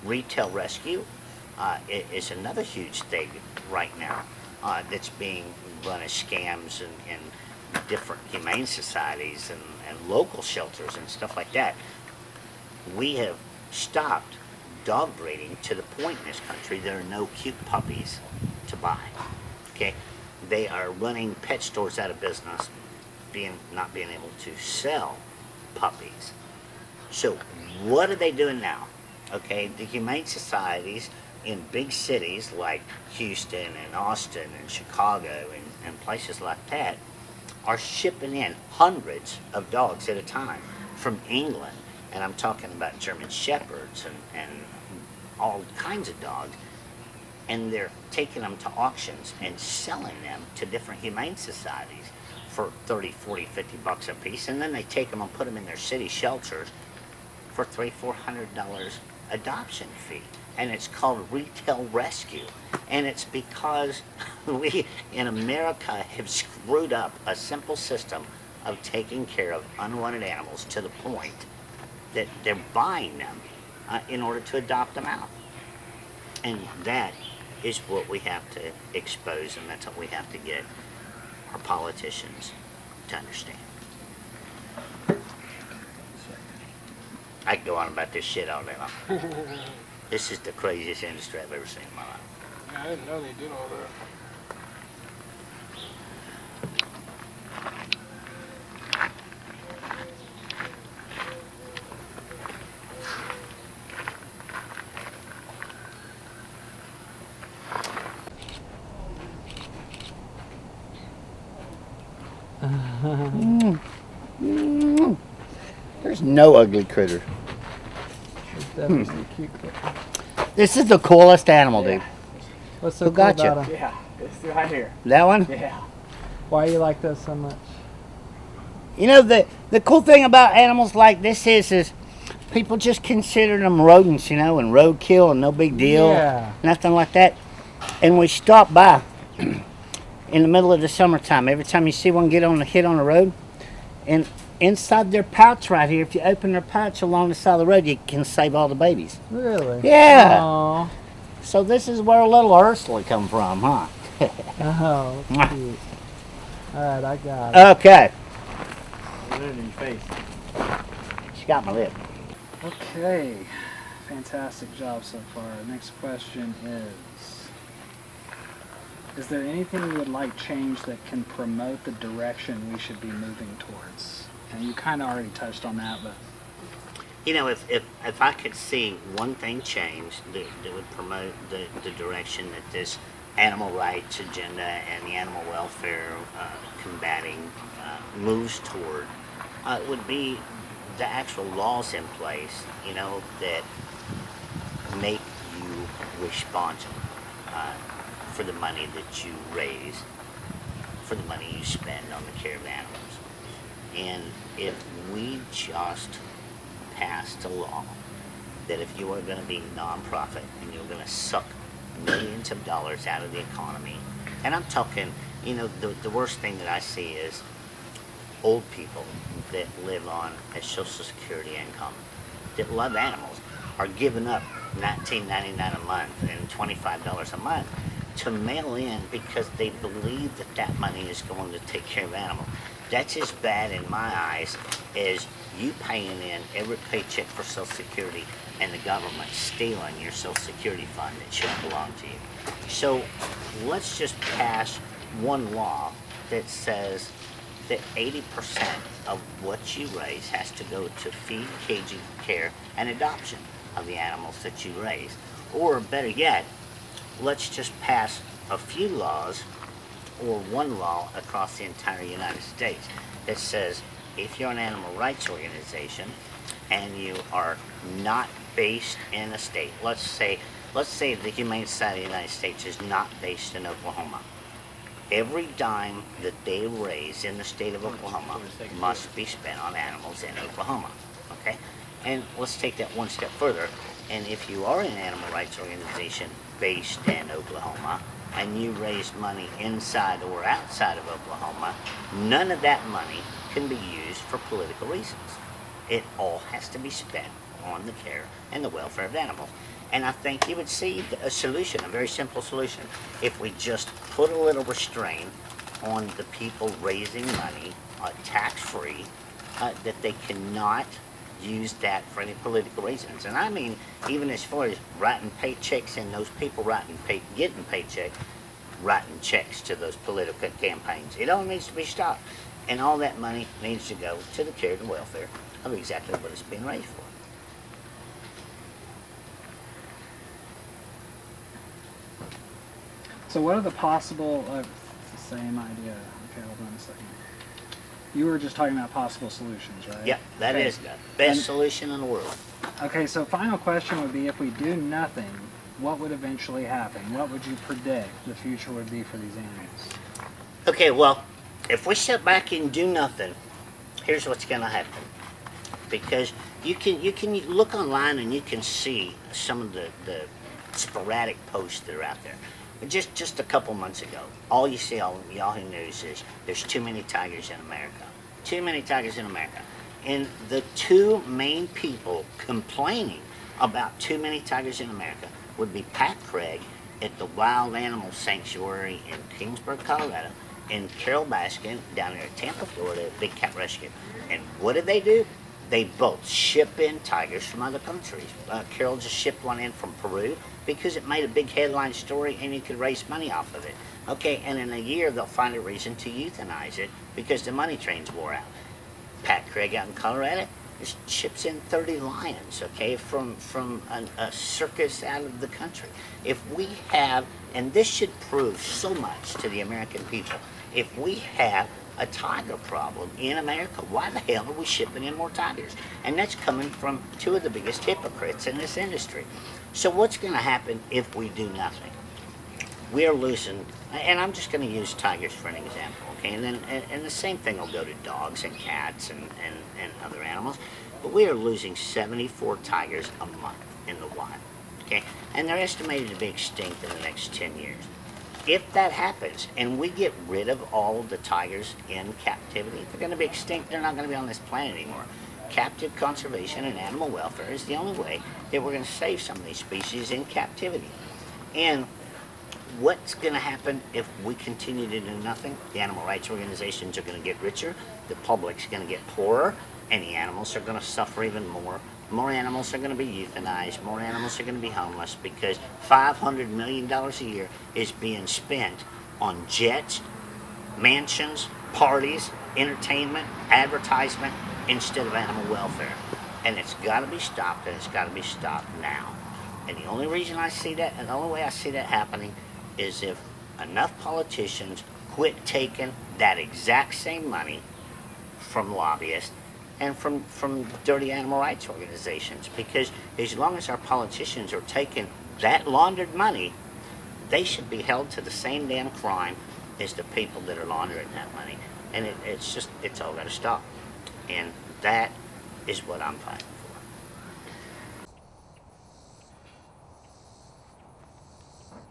Retail rescue is another huge thing right now that's being run as scams in different humane societies and local shelters and stuff like that. We have stopped dog breeding to the point in this country there are no cute puppies to buy. Okay, they are running pet stores out of business, not being able to sell puppies. So what are they doing now? Okay, the humane societies in big cities like Houston and Austin and Chicago and places like that are shipping in hundreds of dogs at a time from England. And I'm talking about German Shepherds and all kinds of dogs. And they're taking them to auctions and selling them to different humane societies for 30, 40, 50 bucks a piece. And then they take them and put them in their city shelters for $300-400 adoption fee. And it's called retail rescue. And it's because we in America have screwed up a simple system of taking care of unwanted animals to the point that they're buying them in order to adopt them out. And that is what we have to expose, and that's what we have to get our politicians to understand. I can go on about this shit all day long. This is the craziest industry I've ever seen in my life. Yeah, I didn't know they did all that. There's no ugly critter. Definitely some cute kid. This is the coolest animal, dude. What's so Who cool got you? about him? Yeah, it's right here. That one? Yeah. Why you like this so much? You know, the cool thing about animals like this is people just consider them rodents, you know, and roadkill and no big deal. Yeah. Nothing like that. And we stop by in the middle of the summertime. Every time you see one hit on the road, and inside their pouch right here, if you open their pouch along the side of the road, you can save all the babies. Really? Yeah. Aww. So this is where little Ursula come from, huh? Oh, that's cute. Alright, I got it. Okay. Put it in your face. She got my lip. Okay. Fantastic job so far. Next question is there anything you would like changed that can promote the direction we should be moving towards? And you kind of already touched on that, but You know, if I could see one thing change that would promote the direction that this animal rights agenda and the animal welfare combating moves toward, would be the actual laws in place, you know, that make you responsible for the money that you raise, for the money you spend on the care of animals. And if we just passed a law that if you are going to be nonprofit and you're going to suck millions of dollars out of the economy, and I'm talking, you know, the worst thing that I see is old people that live on a Social Security income, that love animals, are giving up $19.99 a month and $25 a month to mail in because they believe that money is going to take care of animals. That's as bad in my eyes as you paying in every paycheck for Social Security and the government stealing your Social Security fund that should belong to you. So let's just pass one law that says that 80% of what you raise has to go to feed, caging, care, and adoption of the animals that you raise. Or better yet, let's just pass a few laws or one law across the entire United States that says if you're an animal rights organization and you are not based in a state, let's say the Humane Society of the United States is not based in Oklahoma, every dime that they raise in the state of Oklahoma must be spent on animals in Oklahoma, okay? And let's take that one step further, and if you are an animal rights organization based in Oklahoma, and you raise money inside or outside of Oklahoma, none of that money can be used for political reasons. It all has to be spent on the care and the welfare of animals. And I think you would see a solution, a very simple solution, if we just put a little restraint on the people raising money, tax-free, that they cannot use that for any political reasons. And I mean, even as far as writing paychecks and those people getting paychecks, writing checks to those political campaigns. It all needs to be stopped. And all that money needs to go to the care and welfare of exactly what it's being raised for. So what are the possible, it's the same idea. Okay, hold on a second. You were just talking about possible solutions, right? Yep, that Okay. is the best And- solution in the world. Okay, so final question would be, if we do nothing, what would eventually happen? What would you predict the future would be for these animals? Okay, well, if we sit back and do nothing, here's what's going to happen. Because you can look online and you can see some of the sporadic posts that are out there. Just a couple months ago, all you see on Yahoo News is there's too many tigers in America. Too many tigers in America. And the two main people complaining about too many tigers in America would be Pat Craig at the Wild Animal Sanctuary in Kingsburg, Colorado, and Carol Baskin down there at Tampa, Florida, at Big Cat Rescue. And what did they do? They both ship in tigers from other countries. Carol just shipped one in from Peru because it made a big headline story and you could raise money off of it. Okay, and in a year they'll find a reason to euthanize it because the money train's wore out. Pat Craig out in Colorado just ships in 30 lions, okay, from a circus out of the country. If we have, and this should prove so much to the American people, if we have a tiger problem in America, why the hell are we shipping in more tigers? And that's coming from two of the biggest hypocrites in this industry. So what's going to happen if we do nothing? We're losing, and I'm just going to use tigers for an example, okay? And then, and the same thing will go to dogs and cats and other animals. But we are losing 74 tigers a month in the wild, okay? And they're estimated to be extinct in the next 10 years. If that happens and we get rid of all of the tigers in captivity, they're going to be extinct. They're not going to be on this planet anymore. Captive conservation and animal welfare is the only way that we're going to save some of these species in captivity. And what's going to happen if we continue to do nothing? The animal rights organizations are going to get richer, the public's going to get poorer, and the animals are going to suffer even more. More animals are going to be euthanized, more animals are going to be homeless because $500 million a year is being spent on jets, mansions, parties, entertainment, advertisement, instead of animal welfare. And it's got to be stopped, and it's got to be stopped now. And the only reason I see that, and the only way I see that happening, is if enough politicians quit taking that exact same money from lobbyists and from dirty animal rights organizations. Because as long as our politicians are taking that laundered money, they should be held to the same damn crime as the people that are laundering that money. And it's all got to stop. And that is what I'm fighting.